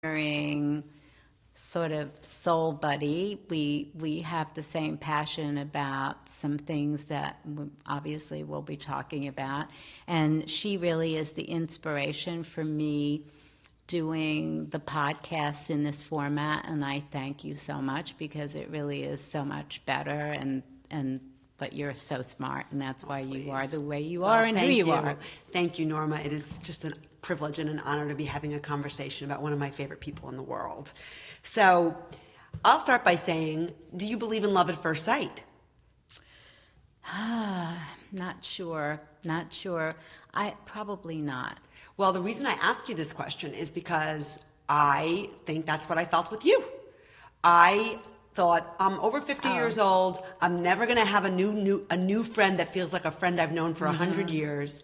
inspiring sort of soul buddy. We have the same passion about some things that obviously we'll be talking about, and she really is the inspiration for me doing the podcast in this format, and I thank you so much because it really is so much better, and but you're so smart, and that's why you are the way you are and who you are. Thank you, Norma. It is just a privilege and an honor to be having a conversation about one of my favorite people in the world. So I'll start by saying, do you believe in love at first sight? Not sure. Probably not. Well, the reason I ask you this question is because I think that's what I felt with you. I thought, I'm over 50 years old. I'm never going to have a new friend that feels like a friend I've known for 100 years.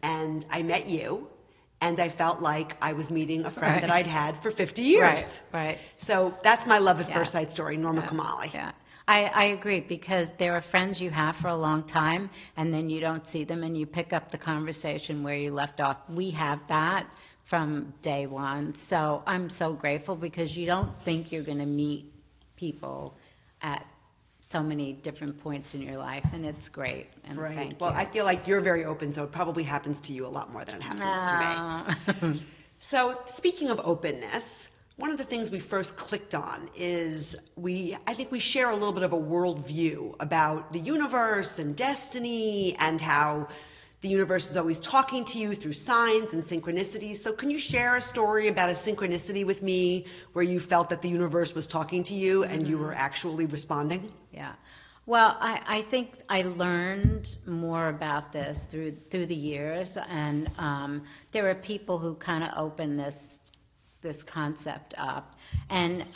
And I met you, and I felt like I was meeting a friend that I'd had for 50 years. Right. So that's my love at first sight story, Norma Kamali. Yeah. I agree, because there are friends you have for a long time, and then you don't see them, and you pick up the conversation where you left off. We have that from day one. So I'm so grateful, because you don't think you're going to meet people at so many different points in your life, and it's great. And thank you. Well, I feel like you're very open, so it probably happens to you a lot more than it happens to me. So speaking of openness, one of the things we first clicked on is I think we share a little bit of a worldview about the universe and destiny, and how the universe is always talking to you through signs and synchronicities. So can you share a story about a synchronicity with me where you felt that the universe was talking to you and you were actually responding? Yeah. Well, I think I learned more about this through the years, and there are people who kind of open this concept up, and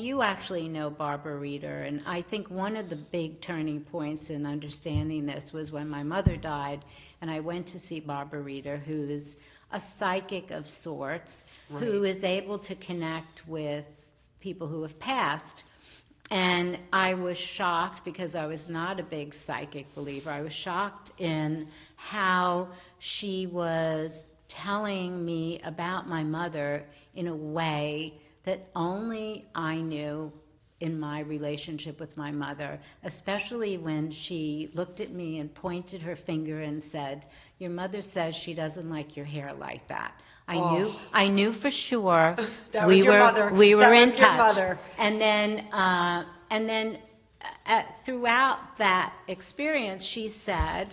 you actually know Barbara Reeder, and I think one of the big turning points in understanding this was when my mother died, and I went to see Barbara Reeder, who is a psychic of sorts, who is able to connect with people who have passed. And I was shocked, because I was not a big psychic believer. I was shocked in how she was telling me about my mother in a way that only I knew in my relationship with my mother, especially when she looked at me and pointed her finger and said, "Your mother says she doesn't like your hair like that." I knew for sure that was your mother. We were in touch. Your mother. And then throughout that experience, she said,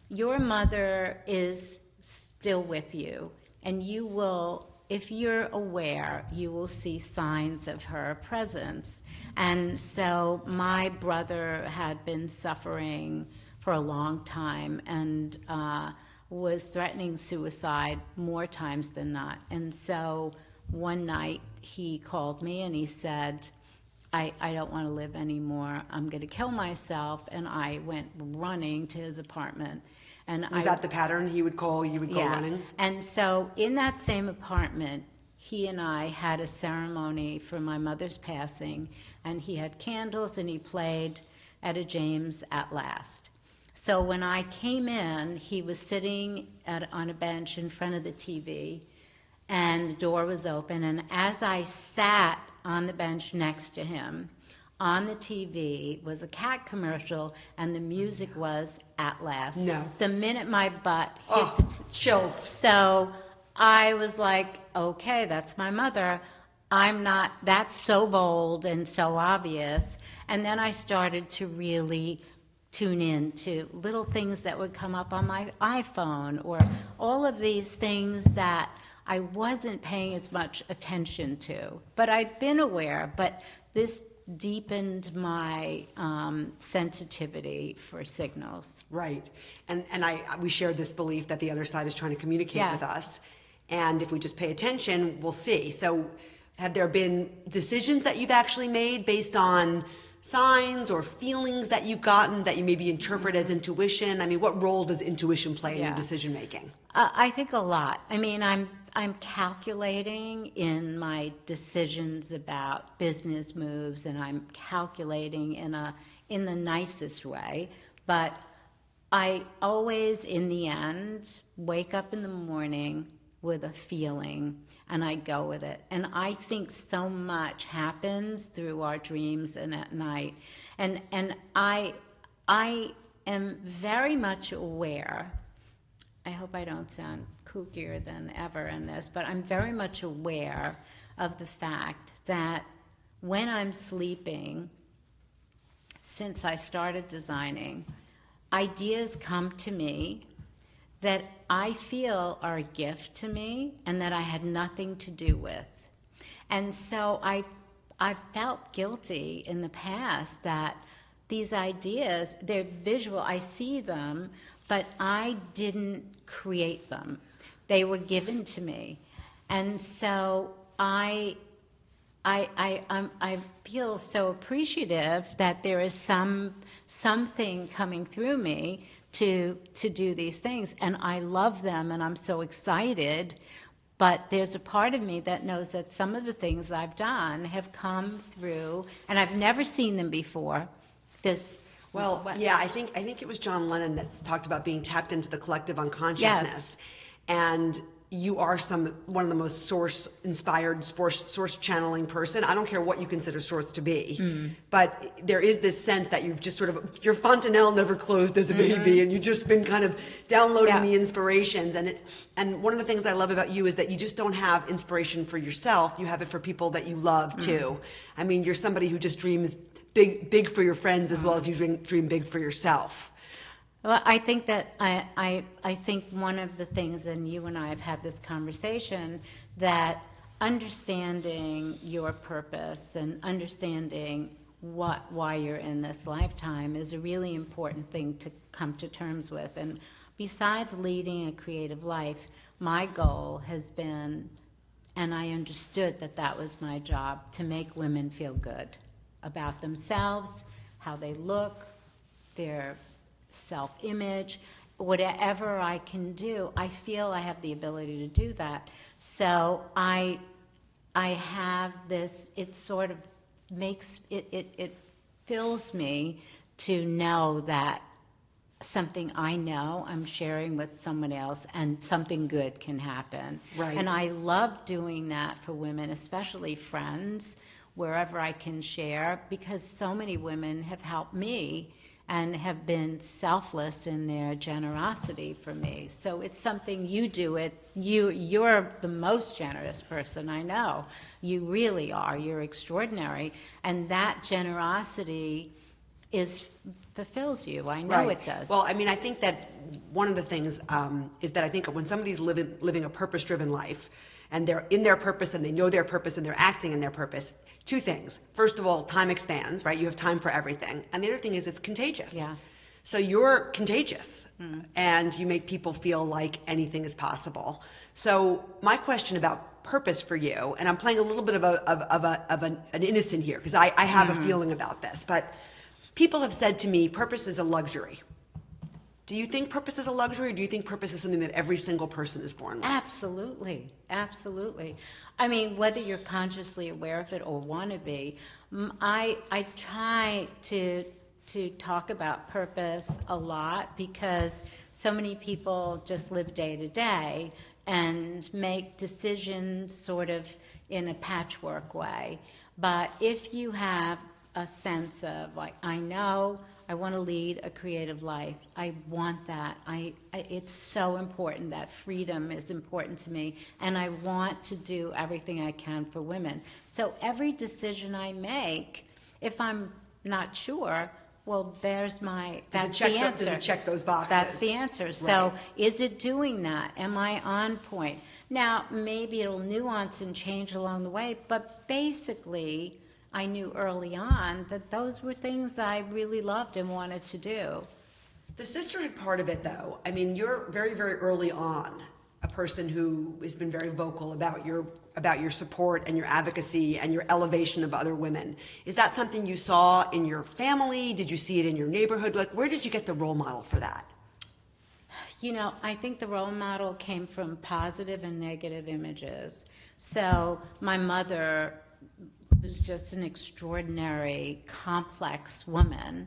"Your mother is still with you, and you will, if you're aware, you will see signs of her presence." And so my brother had been suffering for a long time, and was threatening suicide more times than not. And so one night he called me and he said, I don't want to live anymore. I'm going to kill myself. And I went running to his apartment. And Was that the pattern? He would call, you would go running? And so in that same apartment, he and I had a ceremony for my mother's passing, and he had candles and he played Etta James At Last. So when I came in, he was sitting on a bench in front of the TV, and the door was open. And as I sat on the bench next to him, on the TV was a cat commercial, and the music was At Last. No. The minute my butt hit chills. So I was like, okay, that's my mother. That's so bold and so obvious. And then I started to really tune in to little things that would come up on my iPhone, or all of these things that I wasn't paying as much attention to. But I'd been aware, but this deepened my sensitivity for signals. Right. And we share this belief that the other side is trying to communicate with us. And if we just pay attention, we'll see. So have there been decisions that you've actually made based on signs or feelings that you've gotten that you maybe interpret as intuition? I mean, what role does intuition play in your decision making? I think a lot. I mean, I'm calculating in my decisions about business moves, and I'm calculating in the nicest way. But I always, in the end, wake up in the morning with a feeling and I go with it. And I think so much happens through our dreams and at night. And I am very much aware, I hope I don't sound kookier than ever in this, but I'm very much aware of the fact that when I'm sleeping, since I started designing, ideas come to me that I feel are a gift to me and that I had nothing to do with. And so I've felt guilty in the past that these ideas, they're visual, I see them, but I didn't create them. They were given to me. And so I feel so appreciative that there is something coming through me to do these things, and I love them, and I'm so excited. But there's a part of me that knows that some of the things I've done have come through, and I've never seen them before. I think it was John Lennon that's talked about being tapped into the collective unconsciousness, and you are one of the most source-inspired, source-channeling person. I don't care what you consider source to be, but there is this sense that you've just your fontanelle never closed as a baby, and you've just been kind of downloading the inspirations. And one of the things I love about you is that you just don't have inspiration for yourself. You have it for people that you love too. I mean, you're somebody who just dreams big for your friends as well as you dream big for yourself. Well, I think that I think one of the things, and you and I have had this conversation, that understanding your purpose and understanding why you're in this lifetime is a really important thing to come to terms with. And besides leading a creative life, my goal has been, and I understood that was my job, to make women feel good about themselves, how they look, their self-image, whatever I can do. I feel I have the ability to do that. So I have this, it sort of makes, it fills me to know that something I know I'm sharing with someone else and something good can happen. Right. And I love doing that for women, especially friends, wherever I can share, because so many women have helped me and have been selfless in their generosity for me. So it's something you do. You're the most generous person I know. You really are. You're extraordinary. And that generosity fulfills you. I know it does. Well, I mean, I think that one of the things is that I think when somebody's living a purpose-driven life, and they're in their purpose and they know their purpose and they're acting in their purpose, two things. First of all, time expands, right? You have time for everything. And the other thing is it's contagious. Yeah. So you're contagious and you make people feel like anything is possible. So my question about purpose for you, and I'm playing a little bit of an innocent here because I have a feeling about this, but people have said to me, purpose is a luxury. Do you think purpose is a luxury, or do you think purpose is something that every single person is born with? Absolutely. Absolutely. I mean, whether you're consciously aware of it or want to be, I try to talk about purpose a lot because so many people just live day to day and make decisions sort of in a patchwork way. But if you have a sense of, like, I know I want to lead a creative life. I want that. It's so important. That freedom is important to me, and I want to do everything I can for women. So every decision I make, if I'm not sure, well, that's the answer. Does it check those boxes? That's the answer. Right. So is it doing that? Am I on point? Now, maybe it'll nuance and change along the way, but basically, I knew early on that those were things I really loved and wanted to do. The sisterhood part of it, though, I mean, you're very, very early on a person who has been very vocal about your support and your advocacy and your elevation of other women. Is that something you saw in your family? Did you see it in your neighborhood? Like, where did you get the role model for that? You know, I think the role model came from positive and negative images. So my mother was just an extraordinary, complex woman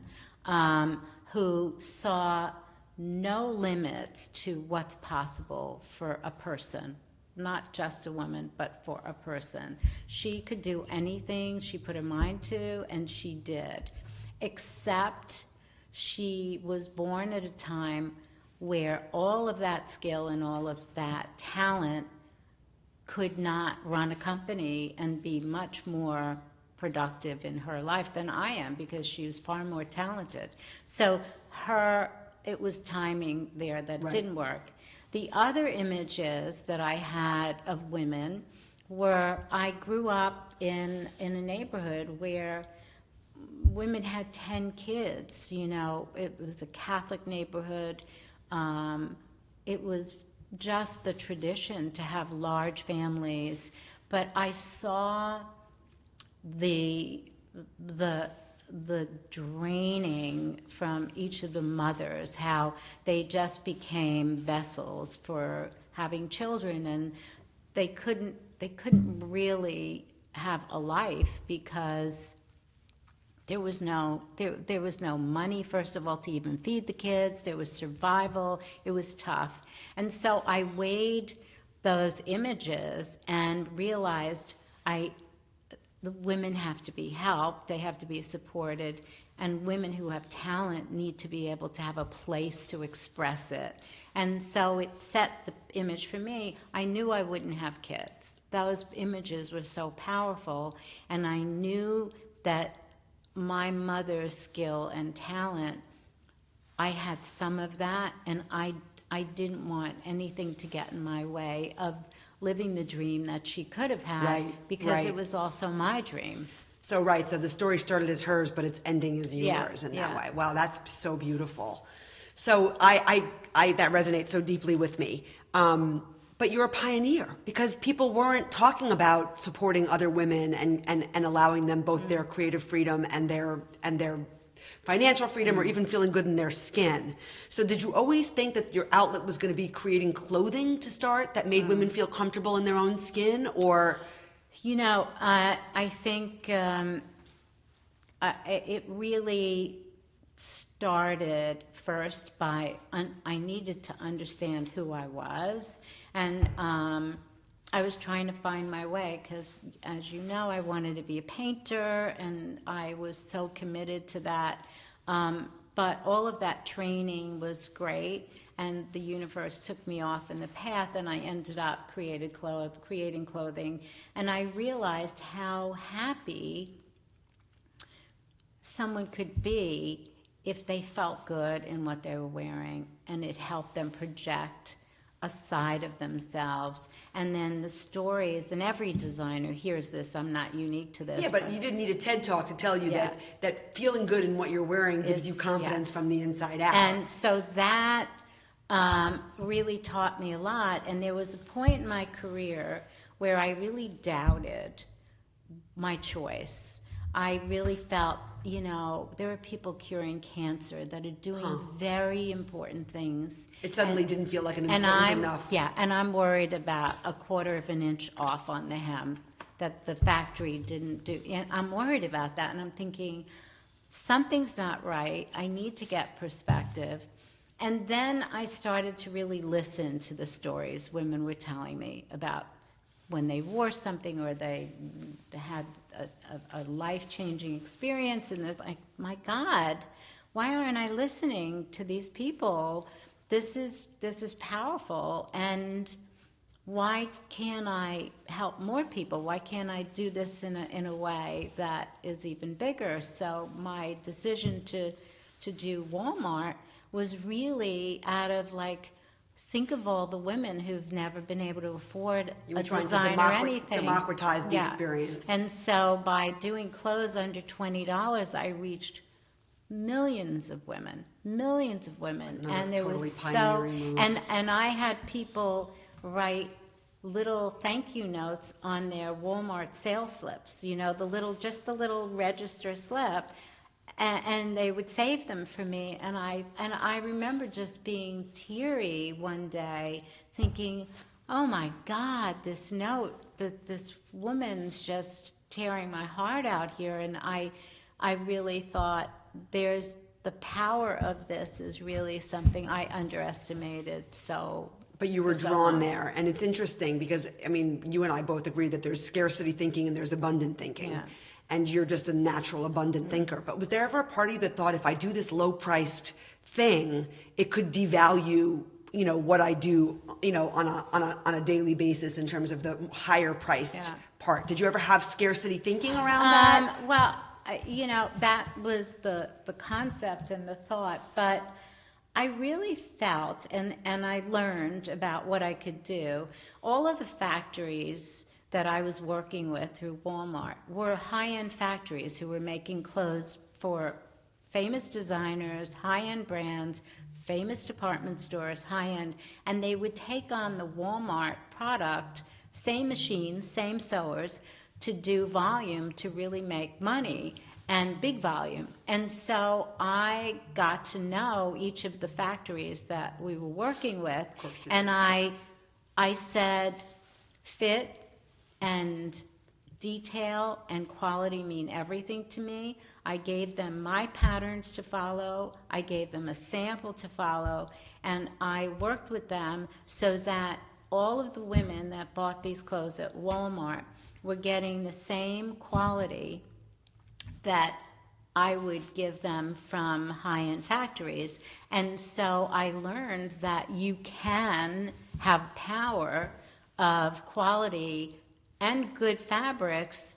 who saw no limits to what's possible for a person. not just a woman, but for a person. She could do anything she put her mind to, and she did. Except she was born at a time where all of that skill and all of that talent could not run a company and be much more productive in her life than I am, because she was far more talented. So it was timing there that Right. didn't work. The other images that I had of women were, I grew up in a neighborhood where women had 10 kids. It was a Catholic neighborhood. It was just the tradition to have large families. But I saw the draining from each of the mothers, how they just became vessels for having children, and they couldn't really have a life because there was no money, first of all, to even feed the kids. There was survival. It was tough. And so I weighed those images and realized the women have to be helped, they have to be supported, and women who have talent need to be able to have a place to express it. And so it set the image for me. I knew I wouldn't have kids. Those images were so powerful, and I knew that my mother's skill and talent, I had some of that, and I didn't want anything to get in my way of living the dream that she could have had, Right, because right. It was also my dream. So the story started as hers, but its ending is yours in that Yeah. way. Wow, that's so beautiful. So I that resonates so deeply with me. But you're a pioneer, because people weren't talking about supporting other women and allowing them both their creative freedom and their financial freedom, or even feeling good in their skin. So did you always think that your outlet was going to be creating clothing to start that made women feel comfortable in their own skin, or? I think it really started first by I needed to understand who I was, and I was trying to find my way, because, as you know, I wanted to be a painter, and I was so committed to that. But all of that training was great, and the universe took me off in the path, and I ended up creating clothing, and I realized how happy someone could be if they felt good in what they were wearing, and it helped them project a side of themselves. And then the stories, and every designer hears this, I'm not unique to this. Yeah, but you didn't need a TED Talk to tell you that feeling good in what you're wearing gives you confidence from the inside out. And so that really taught me a lot. And there was a point in my career where I really doubted my choice. I really felt, there are people curing cancer that are doing very important things. It suddenly didn't feel like an important enough. Yeah, and I'm worried about a quarter of an inch off on the hem that the factory didn't do. And I'm worried about that, and I'm thinking, something's not right. I need to get perspective. And then I started to really listen to the stories women were telling me about when they wore something, or they had a life-changing experience, and it's like, my God, why aren't I listening to these people? This is powerful, and why can't I help more people? Why can't I do this in a way that is even bigger? So my decision to do Walmart was really out of think of all the women who've never been able to afford a design or anything. Democratize the experience. And so by doing clothes under $20, I reached millions of women. And there was and I had people write little thank you notes on their Walmart sales slips, the little register slip. And they would save them for me, and I remember just being teary one day, thinking, oh my God, this note, that this woman's just tearing my heart out here. And I really thought, the power of this is really something I underestimated so But you were for so drawn long. there, and it's interesting because, I mean, you and I both agree that there's scarcity thinking and there's abundant thinking. Yeah. And you're just a natural abundant thinker. But was there ever a part of you that thought, if I do this low-priced thing, it could devalue, what I do, on a daily basis in terms of the higher priced part? Did you ever have scarcity thinking around that? Well, that was the concept and the thought, but I really felt, and I learned about what I could do. All of the factories that I was working with through Walmart were high-end factories who were making clothes for famous designers, high-end brands, famous department stores, high-end, and they would take on the Walmart product, same machines, same sewers, to do volume to really make money and big volume. And so I got to know each of the factories that we were working with, and I said, fit and detail and quality mean everything to me. I gave them my patterns to follow. I gave them a sample to follow, and I worked with them so that all of the women that bought these clothes at Walmart were getting the same quality that I would give them from high-end factories. And so I learned that you can have power of quality and good fabrics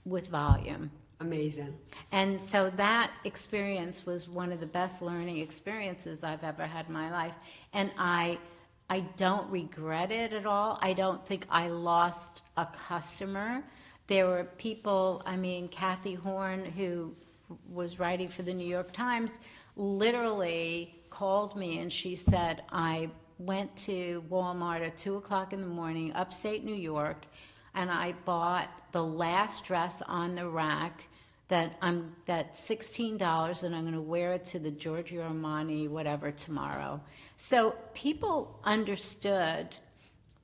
with volume. Amazing. And so that experience was one of the best learning experiences I've ever had in my life. And I don't regret it at all. I don't think I lost a customer. There were people, Kathy Horn, who was writing for the New York Times, literally called me and she said, I went to Walmart at 2 o'clock in the morning, upstate New York, and I bought the last dress on the rack that's $16, and I'm going to wear it to the Giorgio Armani whatever tomorrow. So people understood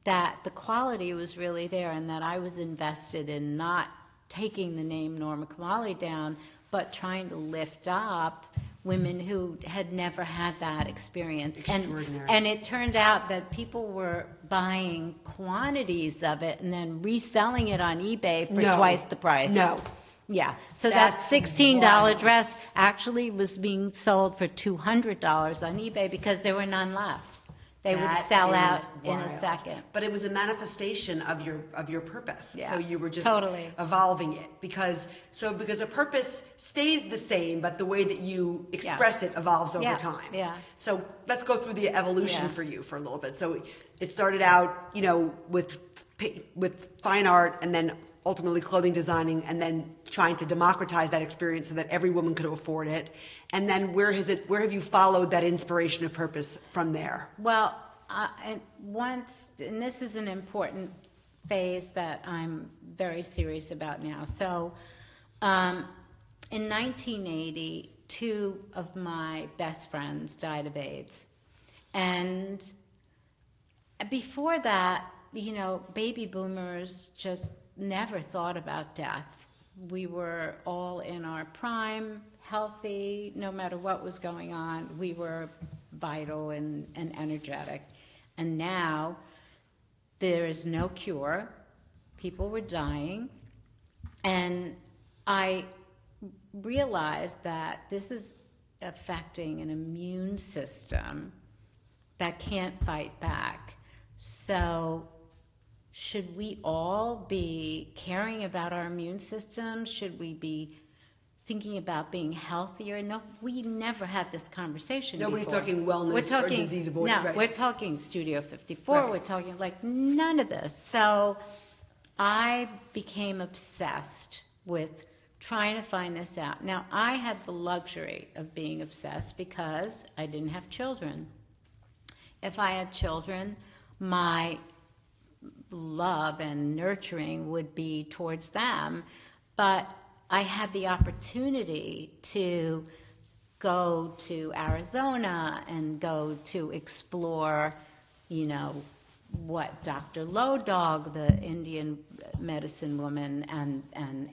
that the quality was really there and that I was invested in not taking the name Norma Kamali down, but trying to lift up women who had never had that experience. Extraordinary. And it turned out that people were buying quantities of it and then reselling it on eBay for twice the price. No. Yeah. So That's that $16 wild. dress actually was being sold for $200 on eBay because there were none left. They would sell out in a second. But it was a manifestation of your purpose. Yeah, so you were just totally evolving it because a purpose stays the same, but the way that you express it evolves over time. Yeah. So let's go through the evolution for you for a little bit. So it started out, with fine art, and then ultimately clothing designing, and then trying to democratize that experience so that every woman could afford it. And then where have you followed that inspiration of purpose from there? Well, and this is an important phase that I'm very serious about now. So in 1980, 2 of my best friends died of AIDS. And before that, baby boomers just never thought about death. We were all in our prime, healthy, no matter what was going on. We were vital and energetic. And now there is no cure. People were dying. And I realized that this is affecting an immune system that can't fight back. So should we all be caring about our immune system? Should we be thinking about being healthier? No, we never had this conversation Nobody's before. talking wellness or disease avoidance. No, right. We're talking Studio 54. Right. We're talking none of this. So I became obsessed with trying to find this out. Now, I had the luxury of being obsessed because I didn't have children. If I had children, my love and nurturing would be towards them, but I had the opportunity to go to Arizona and go to explore, what Dr. Low Dog, the Indian medicine woman, and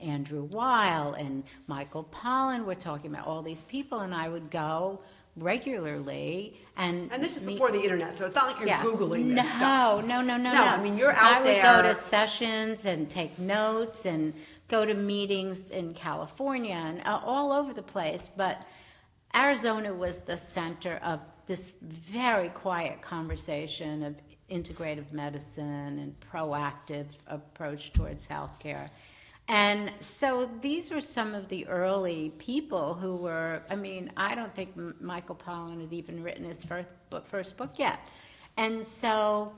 Andrew Weil and Michael Pollan were talking about, all these people, and I would go regularly. And this is before the internet, so it's not like you're Googling this stuff. No. I mean, you're out there. I would go to sessions and take notes and go to meetings in California and all over the place. But Arizona was the center of this very quiet conversation of integrative medicine and proactive approach towards healthcare. And so these were some of the early people who were, I mean, I don't think Michael Pollan had even written his first book yet. And so,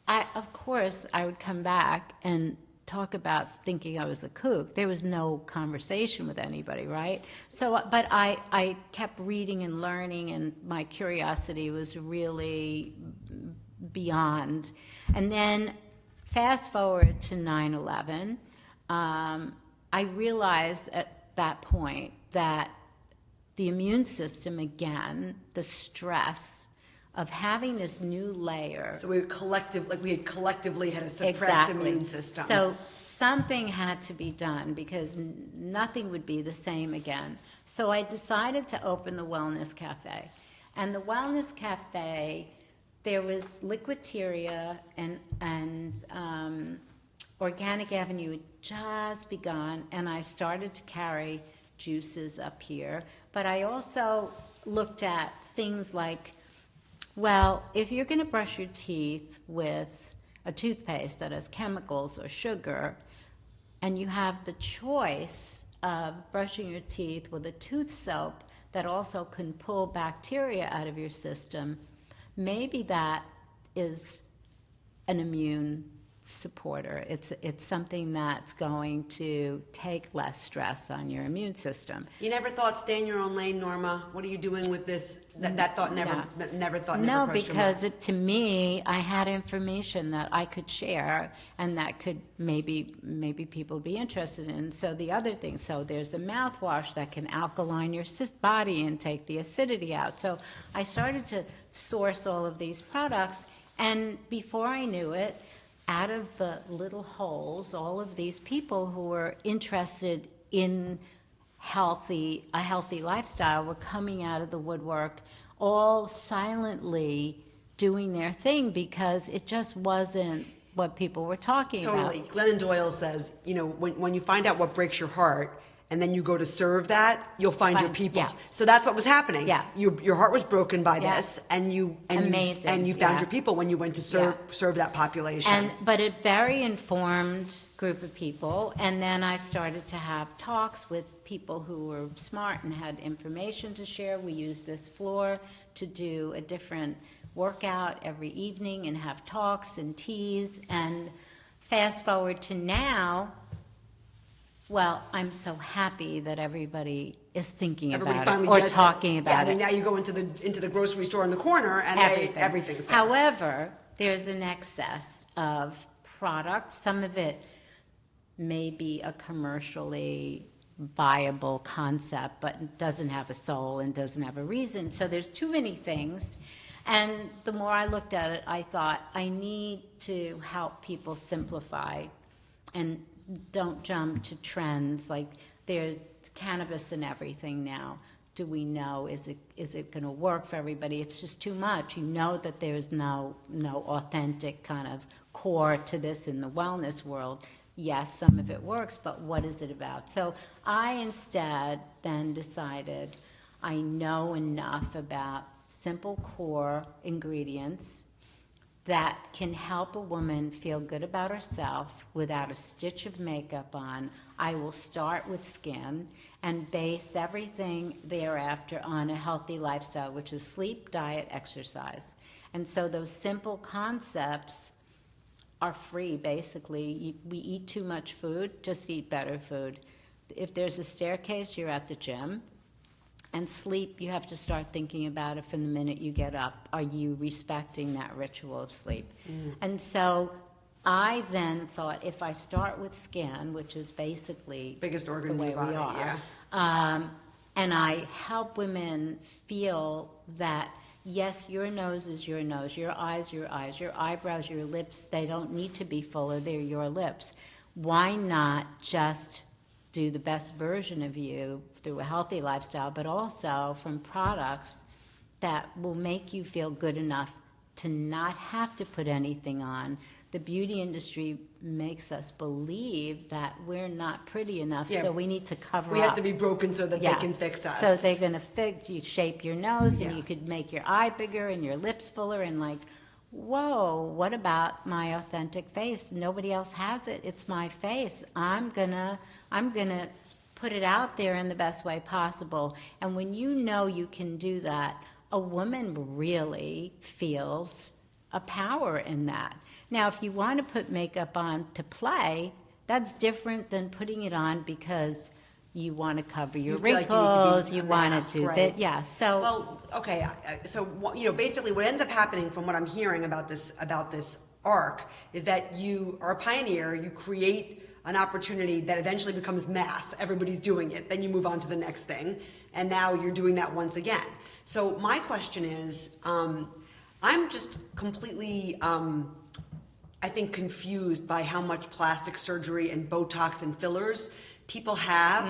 of course, I would come back and talk about thinking I was a kook. There was no conversation with anybody, right? So, but I kept reading and learning, and my curiosity was really beyond. And then fast forward to 9/11. I realized at that point that the immune system, again, the stress of having this new layer. So we had collectively had a suppressed immune system. So something had to be done because nothing would be the same again. So I decided to open the Wellness Cafe. And the Wellness Cafe, there was Liquiteria and Organic Avenue had just begun, and I started to carry juices up here. But I also looked at things like, well, if you're going to brush your teeth with a toothpaste that has chemicals or sugar, and you have the choice of brushing your teeth with a tooth soap that also can pull bacteria out of your system, maybe that is an immune supporter. It's something that's going to take less stress on your immune system. You never thought stay in your own lane, Norma? What are you doing with this? That thought never crossed your mind? No, because to me, I had information that I could share and that could maybe people be interested in. So the other thing, so there's a mouthwash that can alkaline your body and take the acidity out. So I started to source all of these products, and before I knew it, out of the little holes, all of these people who were interested in a healthy lifestyle were coming out of the woodwork, all silently doing their thing because it just wasn't what people were talking about. Totally. Glennon Doyle says, when you find out what breaks your heart, and then you go to serve that, you'll find your people. Yeah. So that's what was happening. Yeah. Your heart was broken by this, and you found your people when you went to serve that population. But a very informed group of people, and then I started to have talks with people who were smart and had information to share. We used this floor to do a different workout every evening and have talks and teas. And fast forward to now. Well, I'm so happy that everybody is thinking about it or talking about it. Now you go into the grocery store in the corner and everything's there. However, there's an excess of product. Some of it may be a commercially viable concept, but doesn't have a soul and doesn't have a reason. So there's too many things. And the more I looked at it, I thought I need to help people simplify and don't jump to trends. Like there's cannabis in everything now. Do we know, is it going to work for everybody? It's just too much. You know that there's no authentic kind of core to this in the wellness world. Yes, some of it works, but what is it about? So I instead then decided I know enough about simple core ingredients that can help a woman feel good about herself without a stitch of makeup on. I will start with skin and base everything thereafter on a healthy lifestyle, which is sleep, diet, exercise. And so those simple concepts are free, basically. We eat too much food, just eat better food. If there's a staircase, you're at the gym. And sleep, you have to start thinking about it from the minute you get up. Are you respecting that ritual of sleep? And so I then thought, if I start with skin, which is basically biggest organ the way in the body, we are, and I help women feel that, yes, your nose is your nose, your eyes, your eyebrows, your lips, they don't need to be fuller, they're your lips. Why not just do the best version of you through a healthy lifestyle, but also from products that will make you feel good enough to not have to put anything on. The beauty industry makes us believe that we're not pretty enough, so we need to cover up. We have to be broken so that they can fix us. So they're going to fix, you shape your nose, and you could make your eye bigger and your lips fuller, and like, whoa, what about my authentic face? Nobody else has it. It's my face. I'm gonna put it out there in the best way possible. And when you know you can do that, a woman really feels a power in that. Now, if you want to put makeup on to play, that's different than putting it on because you want to cover your wrinkles, you want to do that. Yeah, so. Well, okay, so, basically what ends up happening from what I'm hearing about this arc is that you are a pioneer, you create an opportunity that eventually becomes mass. Everybody's doing it. Then you move on to the next thing, and now you're doing that once again. So my question is, I'm just completely, I think, confused by how much plastic surgery and Botox and fillers people have.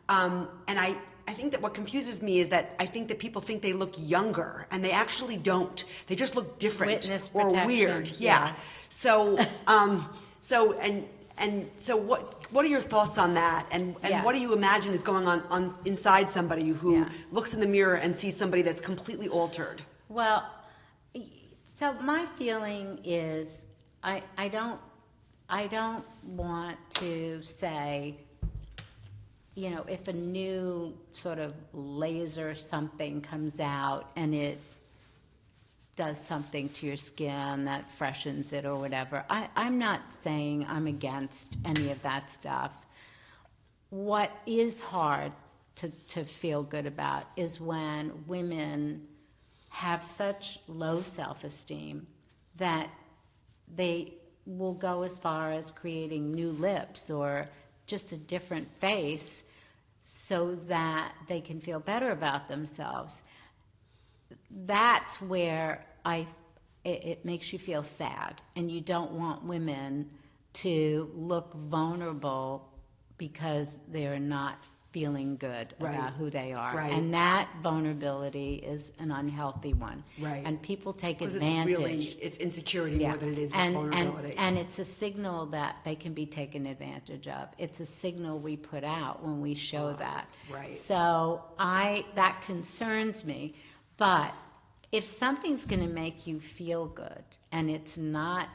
And I think that what confuses me is that I think that people think they look younger, and they actually don't. They just look different or weird. Yeah. So, so what are your thoughts on that? And what do you imagine is going on inside somebody who looks in the mirror and sees somebody that's completely altered? Well, so my feeling is I don't want to say, if a new sort of laser something comes out and it does something to your skin that freshens it or whatever. I'm not saying I'm against any of that stuff. What is hard to feel good about is when women have such low self-esteem that they will go as far as creating new lips or just a different face so that they can feel better about themselves. That's where it makes you feel sad, and you don't want women to look vulnerable because they're not feeling good about who they are. Right. And that vulnerability is an unhealthy one. Right. And people take advantage. It's insecurity more than it is vulnerability. And it's a signal that they can be taken advantage of. It's a signal we put out when we show that. Right. So that concerns me. But if something's going to make you feel good and it's not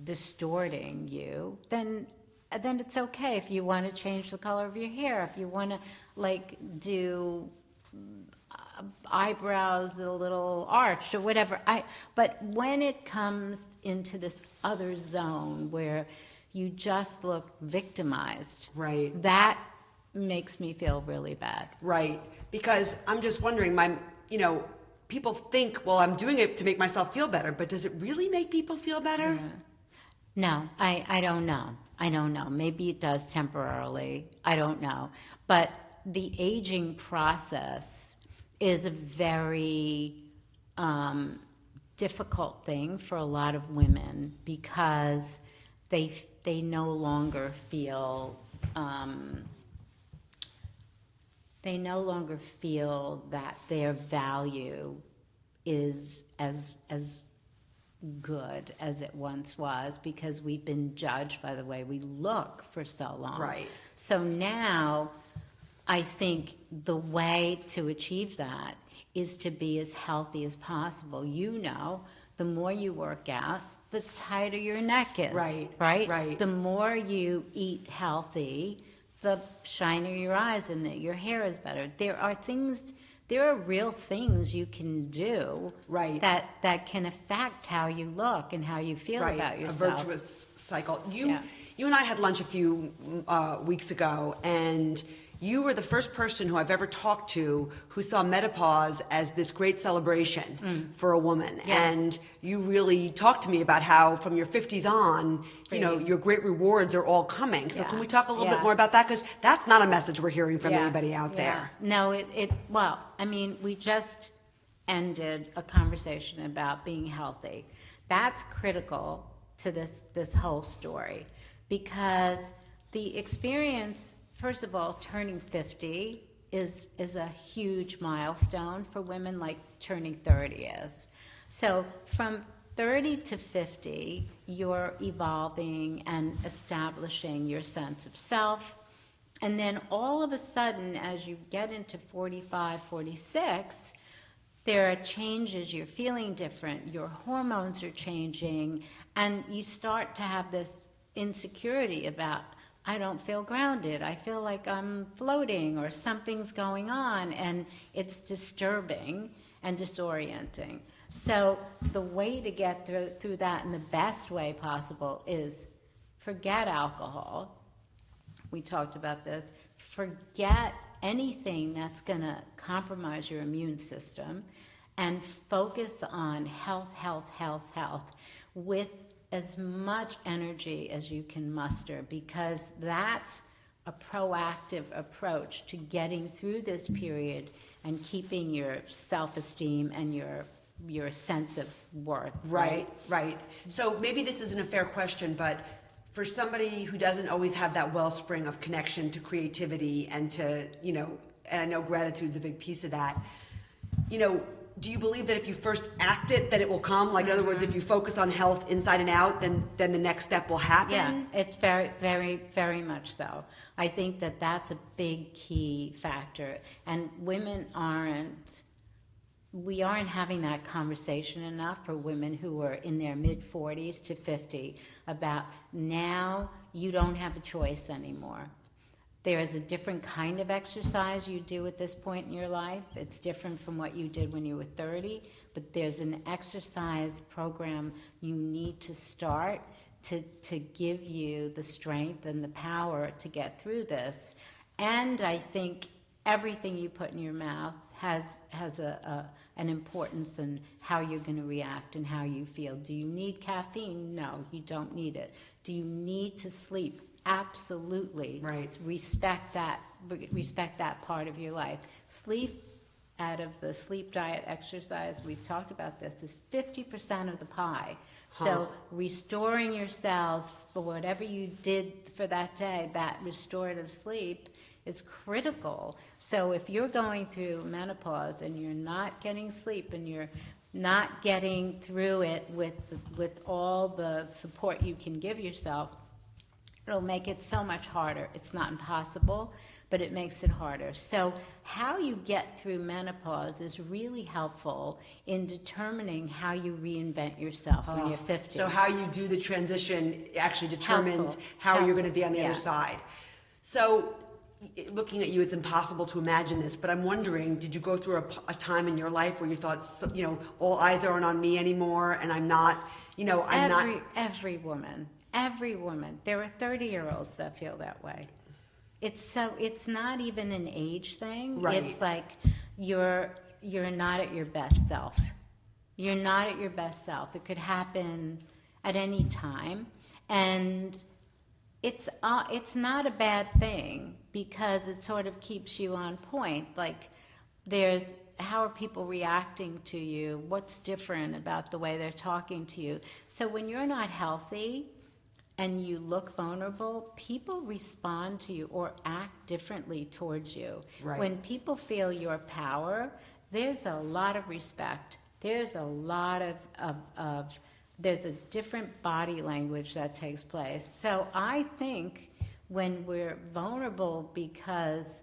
distorting you, then it's okay. If you want to change the color of your hair, if you want to do eyebrows a little arched or whatever. But when it comes into this other zone where you just look victimized, that makes me feel really bad. Right. Because I'm just wondering, people think, well, I'm doing it to make myself feel better, but does it really make people feel better? Yeah. No, I don't know. I don't know. Maybe it does temporarily. I don't know. But the aging process is a very difficult thing for a lot of women because they no longer feel that their value is as good as it once was because we've been judged by the way we look for so long. Right. So now I think the way to achieve that is to be as healthy as possible. The more you work out, the tighter your neck is. Right? The more you eat healthy, the shinier your eyes and your hair is better. There are real things you can do that can affect how you look and how you feel about yourself. A virtuous cycle. You and I had lunch a few weeks ago, and you were the first person who I've ever talked to who saw menopause as this great celebration for a woman. Yeah. And you really talked to me about how from your 50s on, your great rewards are all coming. So can we talk a little bit more about that? Because that's not a message we're hearing from anybody out there. No, we just ended a conversation about being healthy. That's critical to this whole story because the experience, first of all, turning 50 is a huge milestone for women, like turning 30 is. So from 30 to 50, you're evolving and establishing your sense of self. And then all of a sudden, as you get into 45, 46, there are changes, you're feeling different, your hormones are changing, and you start to have this insecurity about, I don't feel grounded, I feel like I'm floating or something's going on, and it's disturbing and disorienting. So the way to get through that in the best way possible is forget alcohol. We talked about this. Forget anything that's going to compromise your immune system, and focus on health, health, health, health with as much energy as you can muster, because that's a proactive approach to getting through this period and keeping your self-esteem and your sense of worth. Right. So maybe this isn't a fair question, but for somebody who doesn't always have that wellspring of connection to creativity and to, and I know gratitude's a big piece of that, do you believe that if you first act it, that it will come? Like, in other words, if you focus on health inside and out, then the next step will happen? Yeah, it's very, very, very much so. I think that that's a big key factor. And women we aren't having that conversation enough for women who are in their mid-40s to 50 about now you don't have a choice anymore. There is a different kind of exercise you do at this point in your life. It's different from what you did when you were 30, but there's an exercise program you need to start to give you the strength and the power to get through this. And I think everything you put in your mouth has an importance in how you're going to react and how you feel. Do you need caffeine? No, you don't need it. Do you need to sleep? Absolutely. Right. Respect that part of your life. Sleep, out of the sleep, diet, exercise, we've talked about this, is 50% of the pie. So restoring your cells for whatever you did for that day, that restorative sleep is critical. So if you're going through menopause and you're not getting sleep and you're not getting through it with all the support you can give yourself, it'll make it so much harder. It's not impossible, but it makes it harder. So how you get through menopause is really helpful in determining how you reinvent yourself when you're 50. So how you do the transition actually determines how you're going to be on the other side. So looking at you, it's impossible to imagine this, but I'm wondering, did you go through a time in your life where you thought, all eyes aren't on me anymore, and I'm not, Every woman. There are 30-year-olds that feel that way. It's not even an age thing. Right. It's like you're not at your best self. You're not at your best self. It could happen at any time, and it's not a bad thing because it sort of keeps you on point. Like, how are people reacting to you? What's different about the way they're talking to you? So when you're not healthy and you look vulnerable, people respond to you or act differently towards you. Right. When people feel your power, there's a lot of respect. There's a lot of there's a different body language that takes place. So I think when we're vulnerable because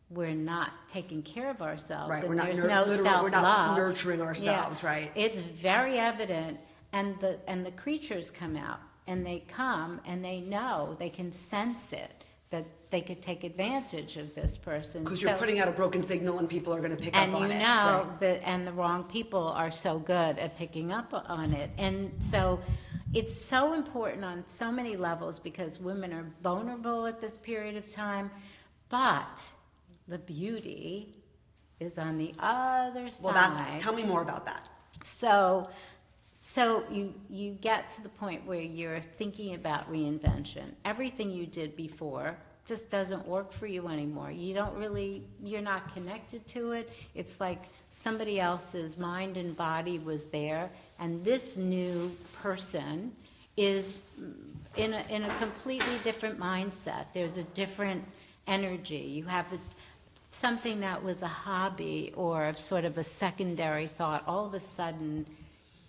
we're not taking care of ourselves, right. and there's no self-love, we're not nurturing ourselves, right? It's very evident, and the creatures come out, and they come, and they know, they can sense it, that they could take advantage of this person. Because you're putting out a broken signal, and people are going to pick up on it. And the wrong people are so good at picking up on it. And so it's so important on so many levels because women are vulnerable at this period of time, but the beauty is on the other side. Tell me more about that. So you get to the point where you're thinking about reinvention. Everything you did before just doesn't work for you anymore. You're not connected to it. It's like somebody else's mind and body was there, and this new person is in a completely different mindset. There's a different energy. You have something that was a hobby or sort of a secondary thought all of a sudden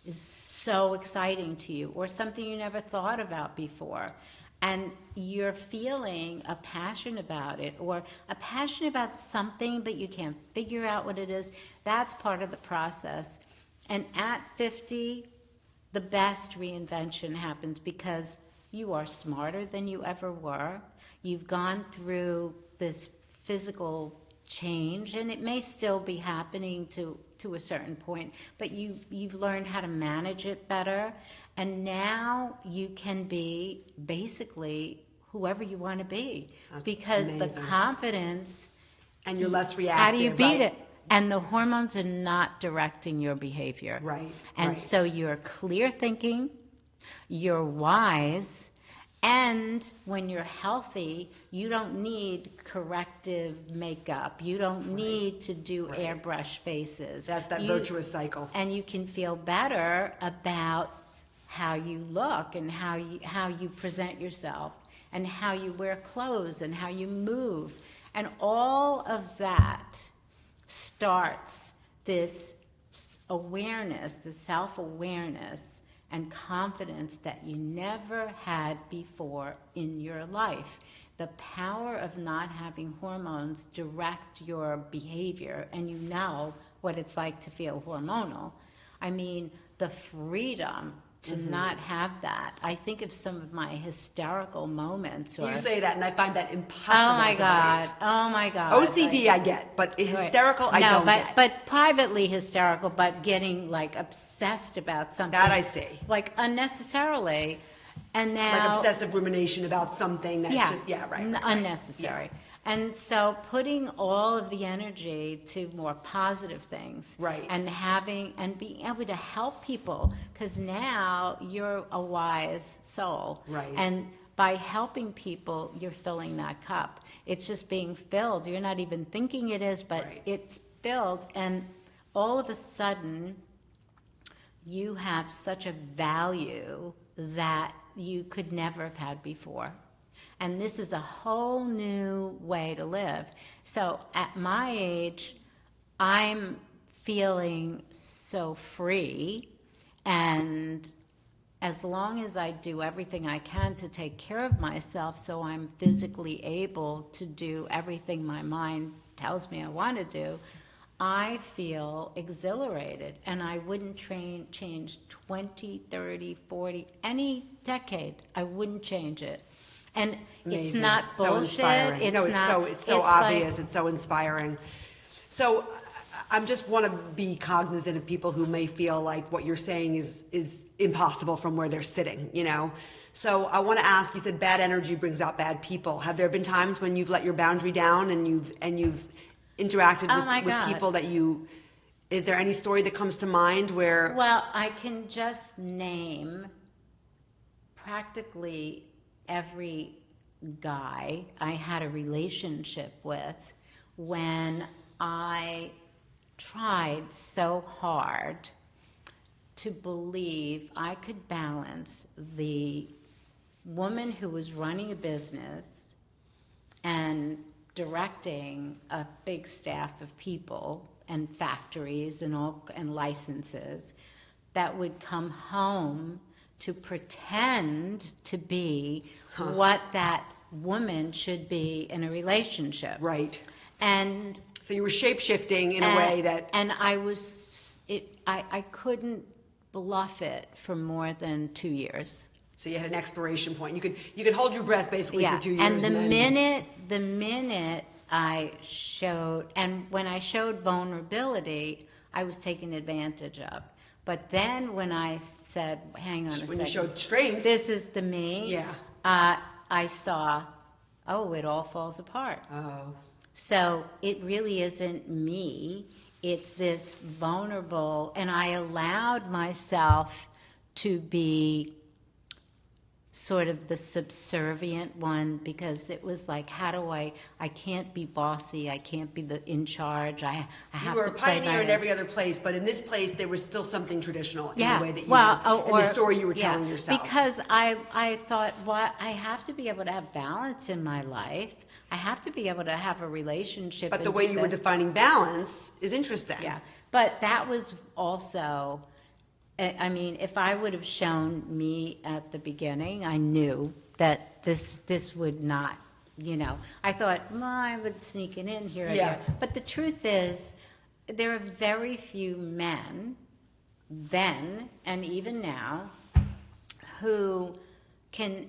is so exciting to you, or something you never thought about before, and you're feeling a passion about it, or a passion about something but you can't figure out what it is, that's part of the process. And at 50, the best reinvention happens because you are smarter than you ever were. You've gone through this physical change, and it may still be happening to a certain point, but you've learned how to manage it better, and now you can be basically whoever you want to be. That's because amazing. The confidence, and you're less reactive. How do you beat right? it? And the hormones are not directing your behavior. Right. And right. so you're clear thinking, you're wise, and when you're healthy, you don't need corrective makeup. You don't need to do airbrush faces. That's that virtuous cycle. And you can feel better about how you look and how you present yourself and how you wear clothes and how you move. And all of that starts this awareness, the self-awareness and confidence that you never had before in your life. The power of not having hormones direct your behavior, and you know what it's like to feel hormonal. I mean, the freedom to not have that. I think of some of my hysterical moments. You say that, and I find that impossible. Oh my God! Oh my God! OCD, I get, but hysterical, I don't get. But privately hysterical, but getting like obsessed about something. That I see. Like unnecessarily, and now like obsessive rumination about something that's just unnecessary. Yeah. And so putting all of the energy to more positive things, right, and being able to help people, because now you're a wise soul, right, and by helping people, you're filling that cup. It's just being filled. You're not even thinking it is, but it's filled, and all of a sudden, you have such a value that you could never have had before. And this is a whole new way to live. So at my age, I'm feeling so free, and as long as I do everything I can to take care of myself so I'm physically able to do everything my mind tells me I want to do, I feel exhilarated, and I wouldn't change 20, 30, 40, any decade. I wouldn't change it. And amazing. It's not bullshit. So inspiring. It's so obvious. It's so inspiring. So I just want to be cognizant of people who may feel like what you're saying is impossible from where they're sitting, you know. So I want to ask, you said bad energy brings out bad people. Have there been times when you've let your boundary down and you've interacted with people that is there any story that comes to mind where? Well, I can just name practically every guy I had a relationship with when I tried so hard to believe I could balance the woman who was running a business and directing a big staff of people and factories and licenses that would come home to pretend to be what that woman should be in a relationship. Right. And so you were shape-shifting in a way that... And I couldn't bluff it for more than 2 years. So you had an expiration point. You could hold your breath basically for 2 years. And the minute I showed, and when I showed vulnerability, I was taken advantage of. But then when I said, hang on a second. When you showed strength. This is the me. Yeah. I saw, it all falls apart. Oh. So it really isn't me. It's this vulnerable, and I allowed myself to be sort of the subservient one, because it was like, I can't be bossy, I can't be in charge, I have to play. You were a pioneer in every other place, but in this place there was still something traditional in the way that you, in the story you were telling yourself. Because I thought, I have to be able to have balance in my life. I have to be able to have a relationship. But the and way do you were this. defining balance is interesting. Yeah, but that was also, I mean, if I would have shown me at the beginning, I knew that this would not, I thought, well, I would sneak it in here. Yeah. But the truth is, there are very few men then and even now who can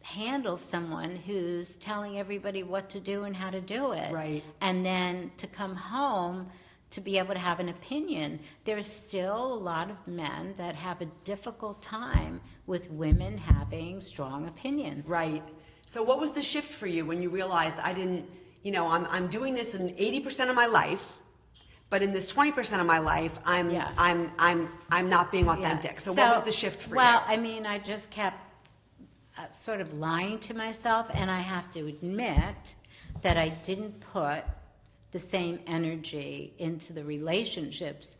handle someone who's telling everybody what to do and how to do it. Right. And then to come home to be able to have an opinion. There's still a lot of men that have a difficult time with women having strong opinions. Right. So what was the shift for you when you realized I'm doing this in 80% of my life, but in this 20% of my life, I'm not being authentic. So what was the shift for you? Well, I mean, I just kept sort of lying to myself, and I have to admit that I didn't put the same energy into the relationships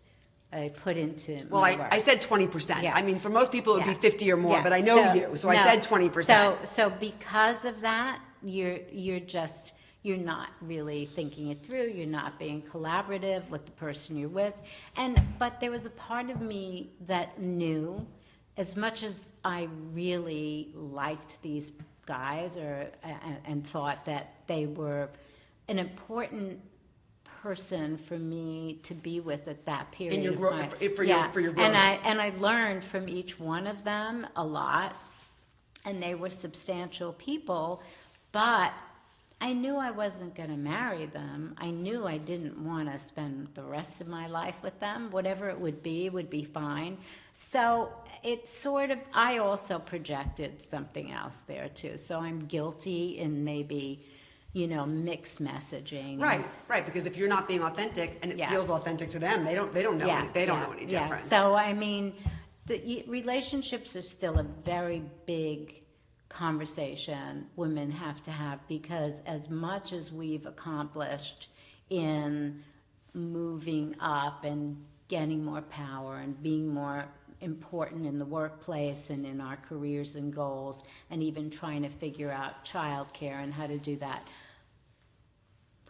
I put into my work. I said 20%. Yeah. I mean, for most people it would be 50 or more, Yeah. but I know you, so I said 20%. So because of that, you're not really thinking it through. You're not being collaborative with the person you're with. But there was a part of me that knew, as much as I really liked these guys and thought that they were an important person for me to be with at that period In your of growth, time. for your growth. And I learned from each one of them a lot, and they were substantial people, but I knew I wasn't going to marry them. I knew I didn't want to spend the rest of my life with them. Whatever it would be fine. So it's sort of, I also projected something else there too. So I'm guilty in maybe, mixed messaging. Right, because if you're not being authentic and it feels authentic to them, they don't know any different. Yeah. So I mean, the relationships are still a very big conversation women have to have, because as much as we've accomplished in moving up and getting more power and being more important in the workplace and in our careers and goals, and even trying to figure out childcare and how to do that,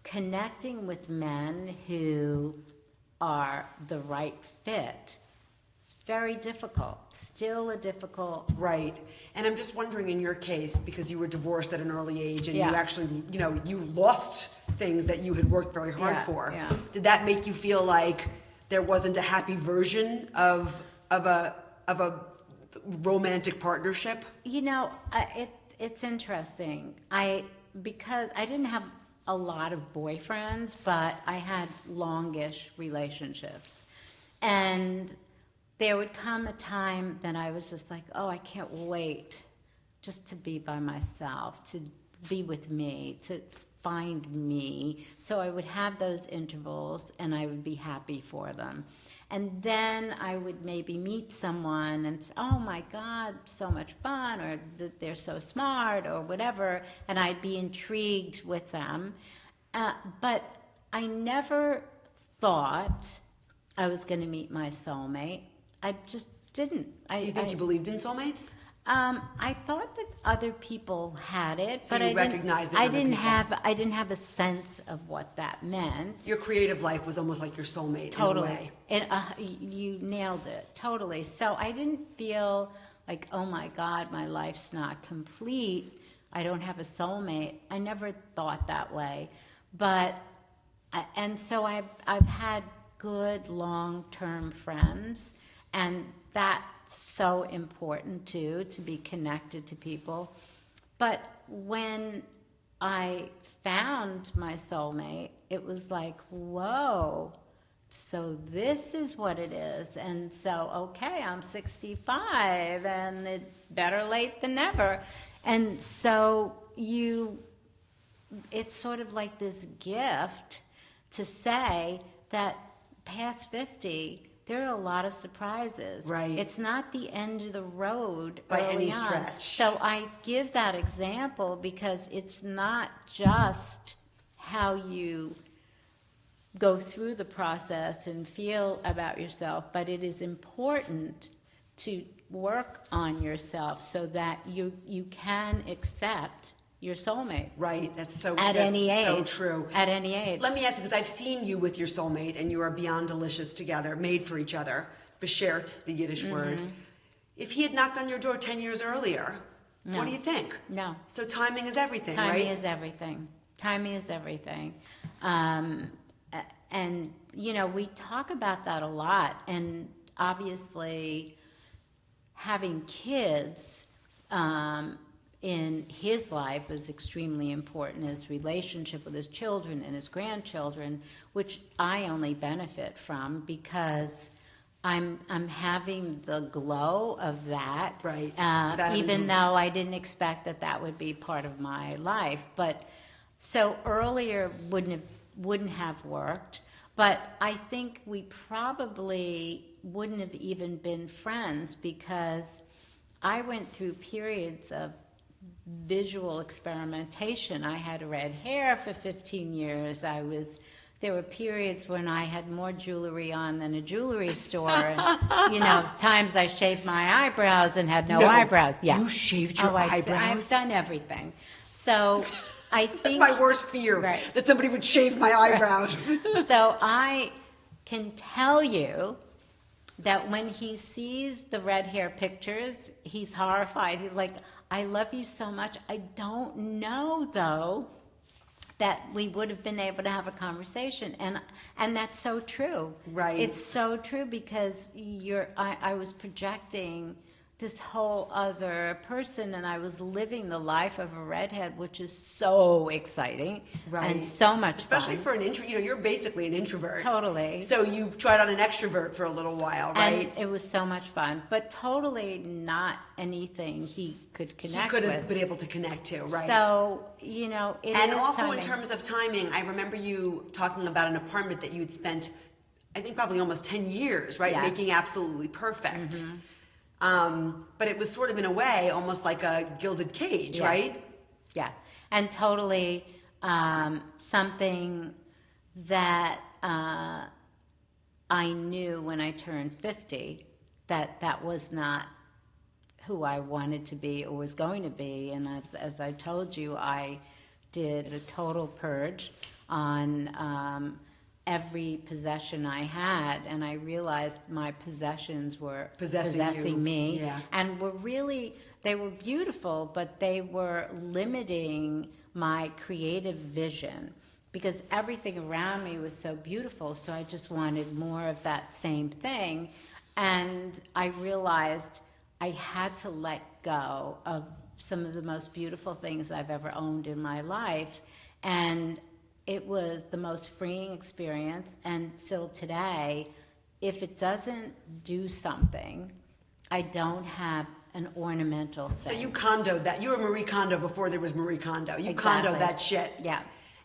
connecting with men who are the right fit is very difficult. Still a difficult. Right. And I'm just wondering, in your case, because you were divorced at an early age and you actually, you lost things that you had worked very hard for. Yeah. Did that make you feel like there wasn't a happy version of a romantic partnership? It's interesting. Because I didn't have a lot of boyfriends, but I had longish relationships. And there would come a time that I was just like, oh, I can't wait just to be by myself, to be with me, to find me. So I would have those intervals and I would be happy for them. And then I would maybe meet someone and say, oh my God, so much fun, or they're so smart, or whatever, and I'd be intrigued with them. But I never thought I was going to meet my soulmate. I just didn't. Do you think you believed in soulmates? I thought that other people had it, so but you recognized it. I didn't have a sense of what that meant. Your creative life was almost like your soulmate. Totally, and you nailed it totally. So I didn't feel like, oh my God, my life's not complete. I don't have a soulmate. I never thought that way, and so I've had good long-term friends, and that's so important too, to be connected to people. But when I found my soulmate, it was like, whoa, so this is what it is. And so, okay, I'm 65 and it's better late than never. And so it's sort of like this gift to say that past 50, there are a lot of surprises. Right. It's not the end of the road by early any on. stretch. So I give that example because it's not just how you go through the process and feel about yourself, but it is important to work on yourself so that you can accept your soulmate. Right. That's so Any age. so true. At any age. Let me ask you, because I've seen you with your soulmate, and you are beyond delicious together, made for each other. Beschert, the Yiddish word. If he had knocked on your door 10 years earlier, No. what do you think? No. So timing is everything, right? Timing is everything. Timing is everything. And, you know, we talk about that a lot. And obviously, having kids in his life is extremely important. His relationship with his children and his grandchildren, which I only benefit from because I'm having the glow of that. Right. Even though I didn't expect that would be part of my life. But so earlier wouldn't have worked. But I think we probably wouldn't have even been friends because I went through periods of visual experimentation. I had red hair for 15 years. There were periods when I had more jewelry on than a jewelry store. And, you know, times I shaved my eyebrows and had no eyebrows. Yeah. You shaved your eyebrows? I've done everything. So I think... That's my worst fear, right, that somebody would shave my eyebrows. Right. So I can tell you that when he sees the red hair pictures, he's horrified. He's like, I love you so much. I don't know, though, that we would have been able to have a conversation. And that's so true. Right. It's so true because I was projecting this whole other person, and I was living the life of a redhead, which is so exciting, right, and so much especially fun. For an introvert. You know, you're basically an introvert. Totally. So you tried on an extrovert for a little while, right? And it was so much fun, but totally not anything he could connect with. He could have been able to connect to, right? So, you know, it and is also timing. In terms of timing, I remember you talking about an apartment that you had spent, I think probably almost 10 years, right, Yeah. making absolutely perfect. Mm-hmm. But it was sort of in a way almost like a gilded cage, Yeah. right? Yeah, and totally something that I knew when I turned 50 that was not who I wanted to be or was going to be. And as I told you, I did a total purge on every possession I had, and I realized my possessions were possessing me, yeah. and they were beautiful, but they were limiting my creative vision because everything around me was so beautiful, so I just wanted more of that same thing. And I realized I had to let go of some of the most beautiful things I've ever owned in my life, and it was the most freeing experience. And still today, if it doesn't do something, I don't have an ornamental thing. So you condoed that. You were Marie Kondo before there was Marie Kondo. You Exactly. condoed that shit. Yeah.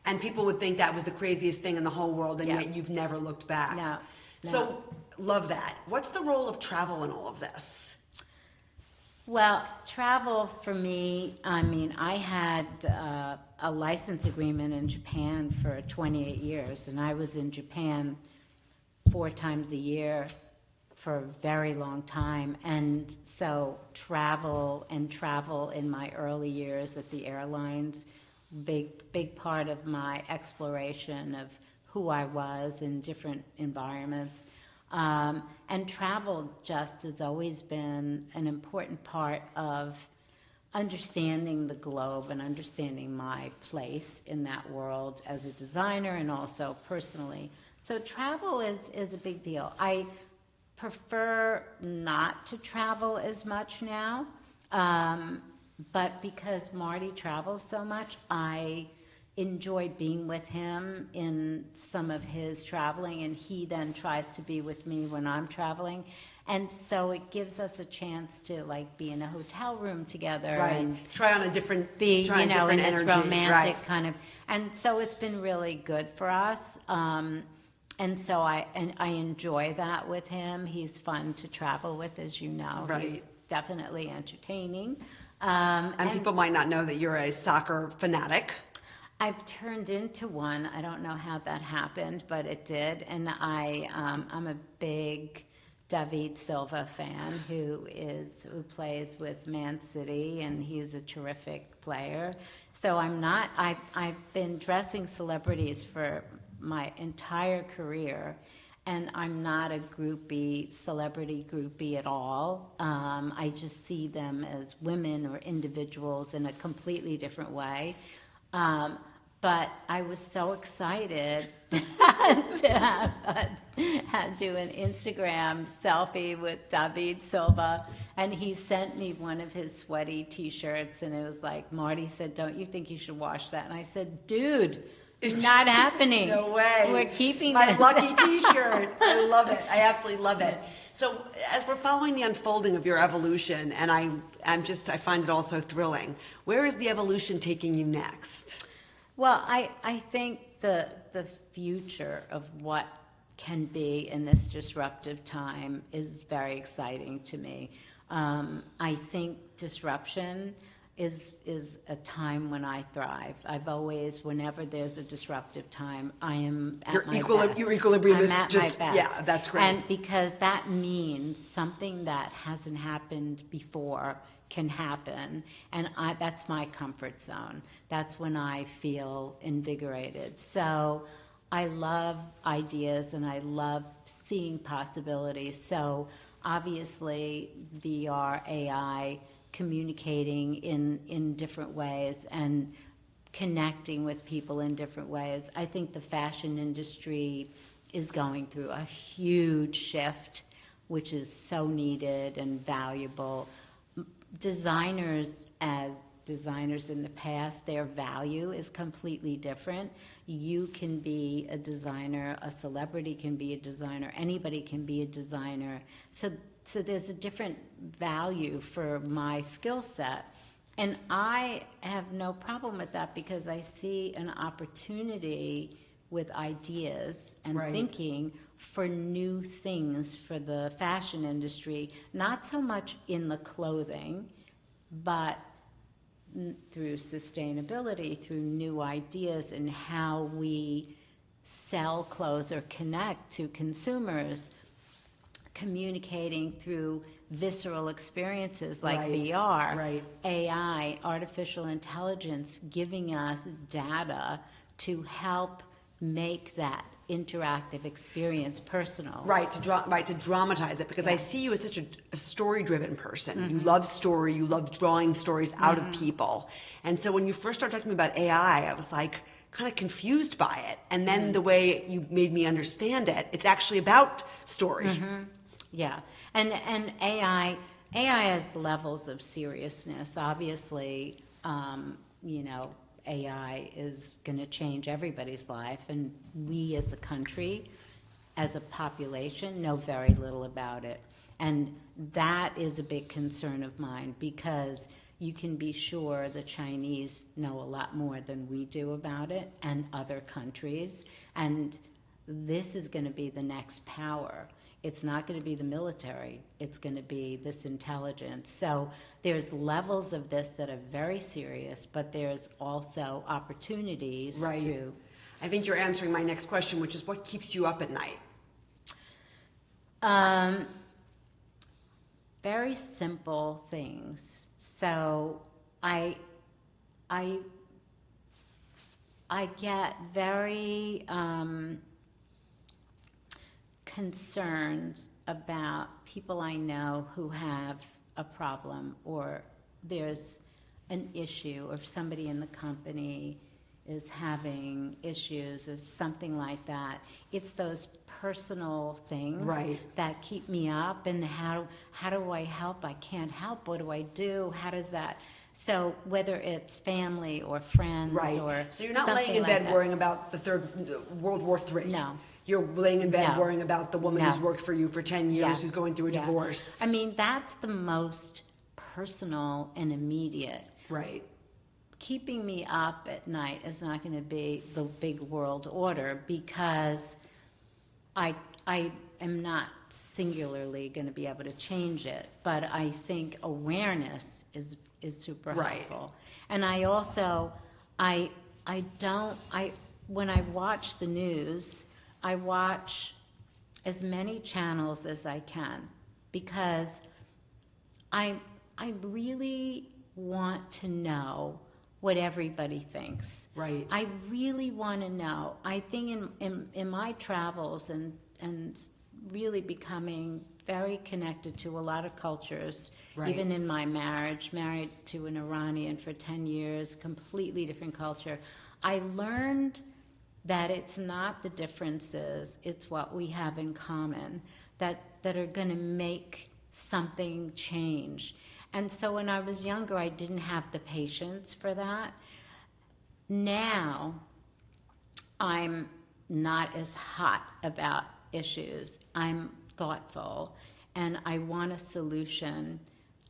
And people would think that was the craziest thing in the whole world, and Yeah. yet you've never looked back. No. So, love that. What's the role of travel in all of this? Well, travel for me, I mean, I had a license agreement in Japan for 28 years, and I was in Japan 4 times a year for a very long time. And so travel in my early years at the airlines, big part of my exploration of who I was in different environments. And travel just has always been an important part of understanding the globe and understanding my place in that world as a designer and also personally. So travel is a big deal. I prefer not to travel as much now, but because Marty travels so much, I enjoy being with him in some of his traveling, and he then tries to be with me when I'm traveling. And so it gives us a chance to like be in a hotel room together, right, and try on a different, be, try you know, different in this energy. romantic Right. kind of. And so it's been really good for us. And so I enjoy that with him. He's fun to travel with, as you know. Right. He's definitely entertaining. And people might not know that you're a soccer fanatic. I've turned into one. I don't know how that happened, but it did. And I'm a big David Silva fan who plays with Man City, and he's a terrific player. So I've been dressing celebrities for my entire career, and I'm not a celebrity groupie at all. I just see them as women or individuals in a completely different way. But I was so excited to do an Instagram selfie with David Silva, and he sent me one of his sweaty T-shirts, and it was like, Marty said, "Don't you think you should wash that?" And I said, "Dude, it's not happening. No way. We're keeping my this." lucky T-shirt. I love it. I absolutely love it. So as we're following the unfolding of your evolution, and I find it all so thrilling. Where is the evolution taking you next? Well, I think the future of what can be in this disruptive time is very exciting to me. I think disruption is a time when I thrive. I've always, whenever there's a disruptive time, I am at my best. Your equilibrium is at just, my best. yeah, that's great. And because that means something that hasn't happened before can happen, and that's my comfort zone. That's when I feel invigorated. So I love ideas and I love seeing possibilities. So obviously VR, AI, communicating in different ways and connecting with people in different ways. I think the fashion industry is going through a huge shift, which is so needed and valuable. Designers, as designers in the past, their value is completely different. You can be a designer, a celebrity can be a designer, anybody can be a designer. So there's a different value for my skill set. And I have no problem with that because I see an opportunity with ideas and thinking for new things for the fashion industry, not so much in the clothing, but through sustainability, through new ideas in how we sell clothes or connect to consumers, communicating through visceral experiences like VR, AI, artificial intelligence, giving us data to help make that interactive experience personal. To dramatize it, because I see you as such a story-driven person. You love story, you love drawing stories out of people. And so when you first started talking about AI, I was like kind of confused by it. And then the way you made me understand it, it's actually about story. Yeah, and AI has levels of seriousness. Obviously, AI is going to change everybody's life, and we as a country, as a population, know very little about it. And that is a big concern of mine, because you can be sure the Chinese know a lot more than we do about it, and other countries. And this is going to be the next power. It's not going to be the military. It's going to be this intelligence. So there's levels of this that are very serious, but there's also opportunities to... I think you're answering my next question, which is what keeps you up at night? Very simple things. So I get very... concerned about people I know who have a problem, or there's an issue, or if somebody in the company is having issues or something like that. It's those personal things that keep me up. And how do I help? I can't help. What do I do? How does that... So whether it's family or friends or so you're not laying in bed worrying about the World War III. No. You're laying in bed worrying about the woman who's worked for you for 10 years who's going through a divorce. I mean, that's the most personal and immediate. Keeping me up at night is not going to be the big world order, because I am not singularly going to be able to change it. But I think awareness is super helpful. And I also, when I watch the news, I watch as many channels as I can, because I really want to know what everybody thinks. Right. I really want to know. I think in my travels and really becoming very connected to a lot of cultures, Right. even in my marriage, married to an Iranian for 10 years, completely different culture, I learned that it's not the differences, it's what we have in common that are going to make something change. And so when I was younger, I didn't have the patience for that. Now, I'm not as hot about issues. I'm thoughtful, and I want a solution.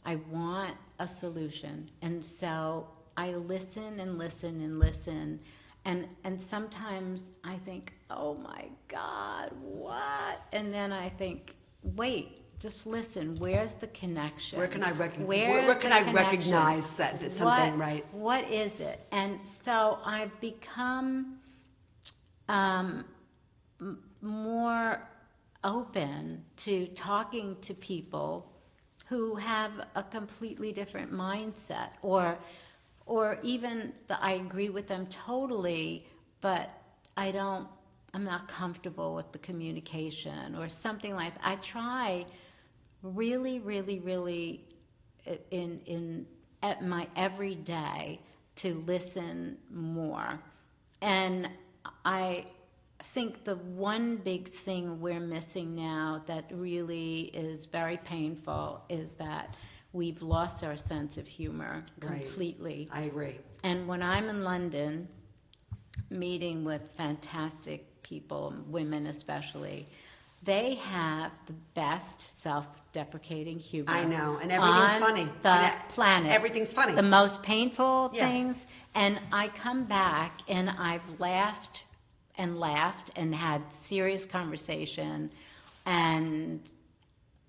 I want a solution. And so I listen and listen and listen. And sometimes I think, oh my God, what? And then I think, wait, just listen. Where's the connection? Where can I Connection? recognize that something, right? What is it? And so I've become more open to talking to people who have a completely different mindset, or even that I agree with them totally, but I'm not comfortable with the communication or something like that. I try really, really, really at my everyday to listen more. And I think the one big thing we're missing now that really is very painful is that we've lost our sense of humor completely. Right. I agree. And when I'm in London, meeting with fantastic people, women especially, they have the best self-deprecating humor. I know, and everything's funny. The planet. Everything's funny. The most painful things. And I come back and I've laughed and had serious conversation, and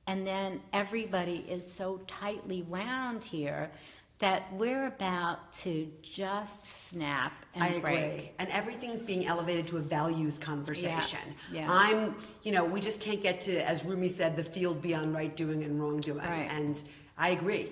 then everybody is so tightly wound here that we're about to just snap and break. I agree. And everything's being elevated to a values conversation. Yeah. We just can't get to, as Rumi said, the field beyond right doing and wrongdoing. Right. And I agree.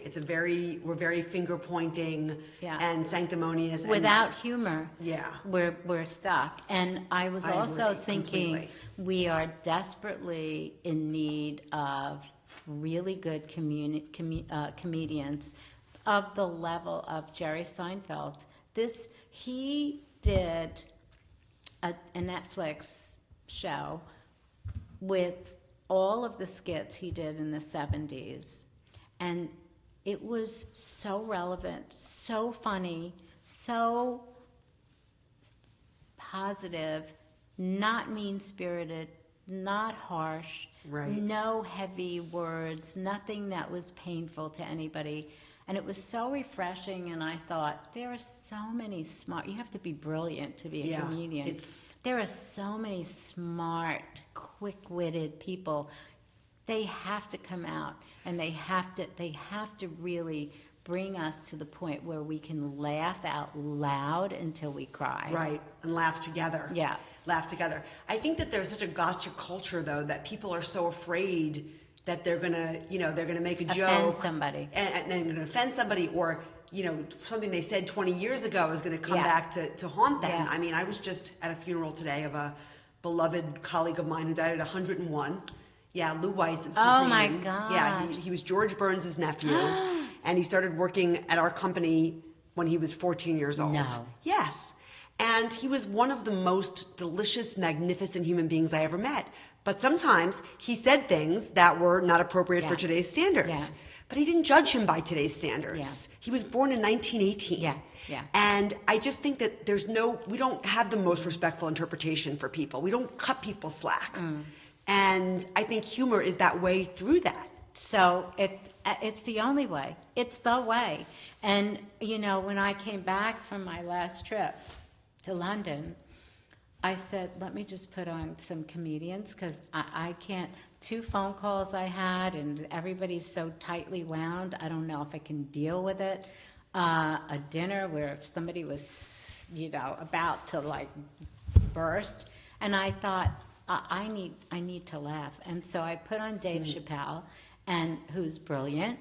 We're very finger pointing and sanctimonious. Without humor, yeah, we're stuck. And I was also thinking completely. We are desperately in need of really good comedians of the level of Jerry Seinfeld. He did a Netflix show with all of the skits he did in the 70s. And it was so relevant, so funny, so positive, not mean-spirited, not harsh, no heavy words, nothing that was painful to anybody. And it was so refreshing, and I thought, there are so many you have to be brilliant to be a comedian. There are so many smart, quick-witted people. They have to come out, and they have to really bring us to the point where we can laugh out loud until we cry. Right, and laugh together. Yeah. Laugh together. I think that there's such a gotcha culture, though, that people are so afraid that they're gonna make a joke, offend somebody, and they're gonna offend somebody, or something they said 20 years ago is gonna come back to haunt them. Yeah. I mean, I was just at a funeral today of a beloved colleague of mine who died at 101. Yeah, Lou Weiss is his name. Oh my God. Yeah, he was George Burns' nephew, and he started working at our company when he was 14 years old. No. Yes. And he was one of the most delicious, magnificent human beings I ever met. But sometimes he said things that were not appropriate for today's standards. Yeah. But he didn't judge him by today's standards. Yeah. He was born in 1918. Yeah. Yeah. And I just think that we don't have the most respectful interpretation for people. We don't cut people slack. And I think humor is that way through that. So it's the only way. It's the way. And, when I came back from my last trip to London, I said, let me just put on some comedians, because I can't. 2 phone calls I had, and everybody's so tightly wound. I don't know if I can deal with it. A dinner where somebody was, about to burst. And I thought, I need to laugh. And so I put on Dave Chappelle, and who's brilliant.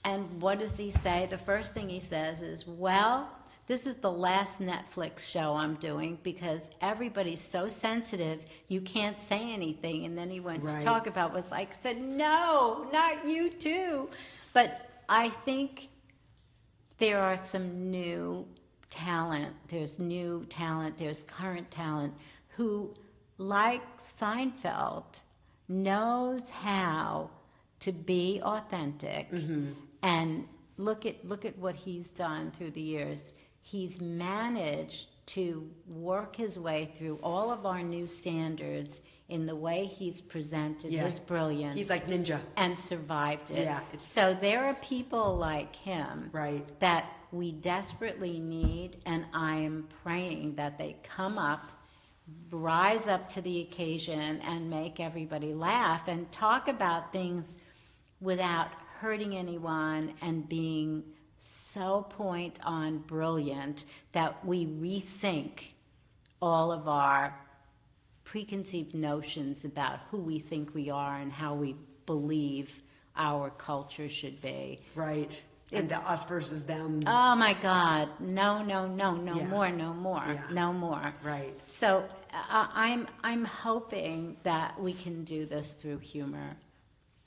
And what does he say? The first thing he says is, well, this is the last Netflix show I'm doing because everybody's so sensitive, you can't say anything. And then he went to talk about what's like, said, no, not you too. But I think there are some new talent. There's new talent. There's current talent who, like Seinfeld, knows how to be authentic. And look at what he's done through the years. He's managed to work his way through all of our new standards in the way he's presented his brilliance. He's like ninja. And survived it. Yeah. So there are people like him that we desperately need, and I am praying that they come up, rise up to the occasion, and make everybody laugh and talk about things without hurting anyone and being so point on brilliant that we rethink all of our preconceived notions about who we think we are and how we believe our culture should be. Right. And the us versus them. Oh my God. No more. No more. Right. So I'm hoping that we can do this through humor.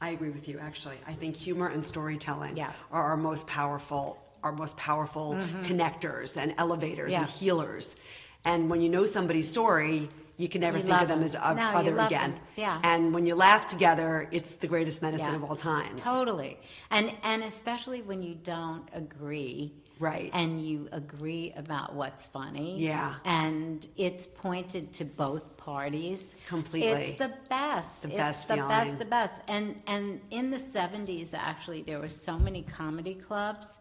I agree with you, actually. I think humor and storytelling are our most powerful connectors and elevators and healers. And when you know somebody's story, you can never think of them as other again. Yeah. And when you laugh together, it's the greatest medicine of all times. Totally. And especially when you don't agree. Right. And you agree about what's funny. Yeah. And it's pointed to both parties. Completely. It's the best. The best feeling. The best. And in the 70s, actually, there were so many comedy clubs.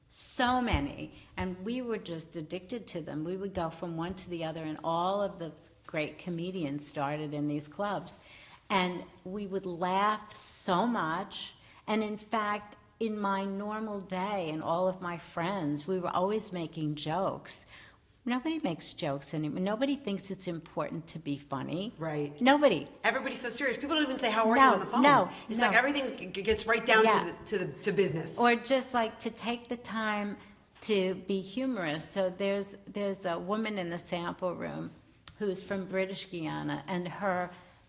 So many. And we were just addicted to them. We would go from one to the other, and all of the great comedians started in these clubs. And we would laugh so much. And in fact, in my normal day and all of my friends, we were always making jokes. Nobody makes jokes anymore. Nobody thinks it's important to be funny. Right. Nobody. Everybody's so serious. People don't even say how are you on the phone. It's like everything gets right down to business. Or just like to take the time to be humorous. So there's a woman in the sample room who's from British Guiana, and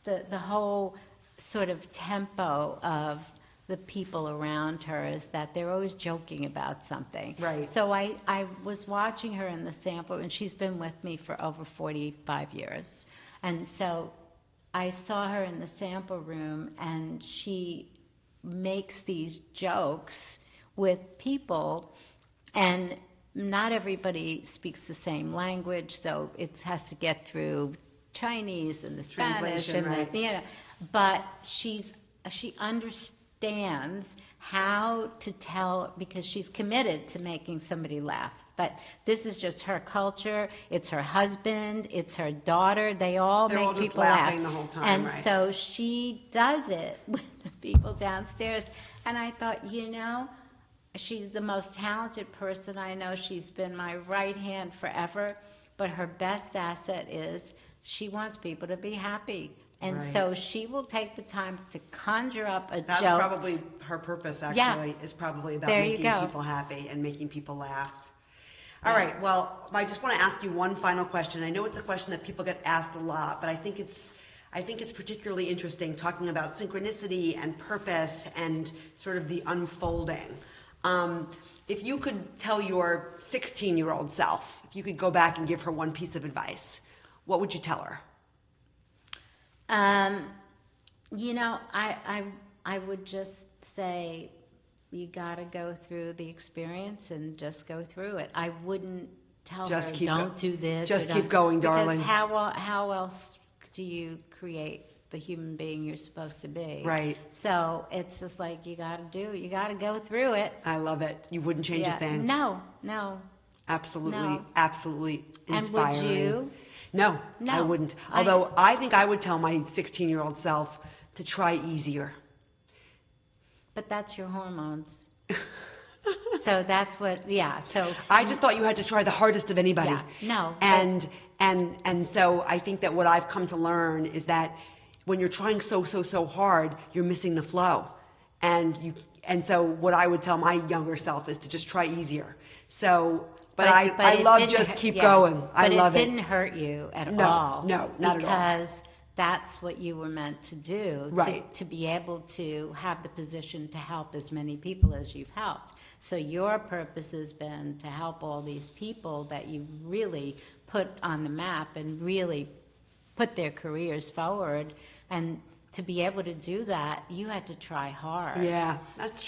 the whole sort of tempo of the people around her is that they're always joking about something. Right. So I was watching her in the sample, and she's been with me for over 45 years. And so I saw her in the sample room, and she makes these jokes with people, and not everybody speaks the same language, so it has to get through Chinese and the Spanish and but she understands how to tell, because she's committed to making somebody laugh. But this is just her culture. It's her husband. It's her daughter. They're all make all just people laugh the whole time, and so she does it with the people downstairs. And I thought, she's the most talented person I know. She's been my right hand forever. But her best asset is she wants people to be happy. And so she will take the time to conjure up a joke. That's probably her purpose, actually, is probably about making people happy and making people laugh. All right, well, I just want to ask you one final question. I know it's a question that people get asked a lot, but I think it's particularly interesting talking about synchronicity and purpose and sort of the unfolding. If you could tell your 16-year-old self, if you could go back and give her one piece of advice, what would you tell her? I would just say you got to go through the experience and just go through it. I wouldn't tell her, don't do this. Just keep going, darling. Because how else do you create the human being you're supposed to be? Right. So it's just like you got to go through it. I love it. You wouldn't change a thing. No. Absolutely inspiring. And would you? No, I wouldn't. Although I think I would tell my 16-year-old self to try easier. But that's your hormones. So that's what, so. I just thought you had to try the hardest of anybody. Yeah, no. And so I think that what I've come to learn is that when you're trying so hard, you're missing the flow. And so what I would tell my younger self is to just try easier. So, but I love just keep going. I love it. But it didn't hurt you at all. No, not at all. Because that's what you were meant to do. Right. To be able to have the position to help as many people as you've helped. So your purpose has been to help all these people that you really put on the map and really put their careers forward. And to be able to do that, you had to try hard. Yeah, that's true.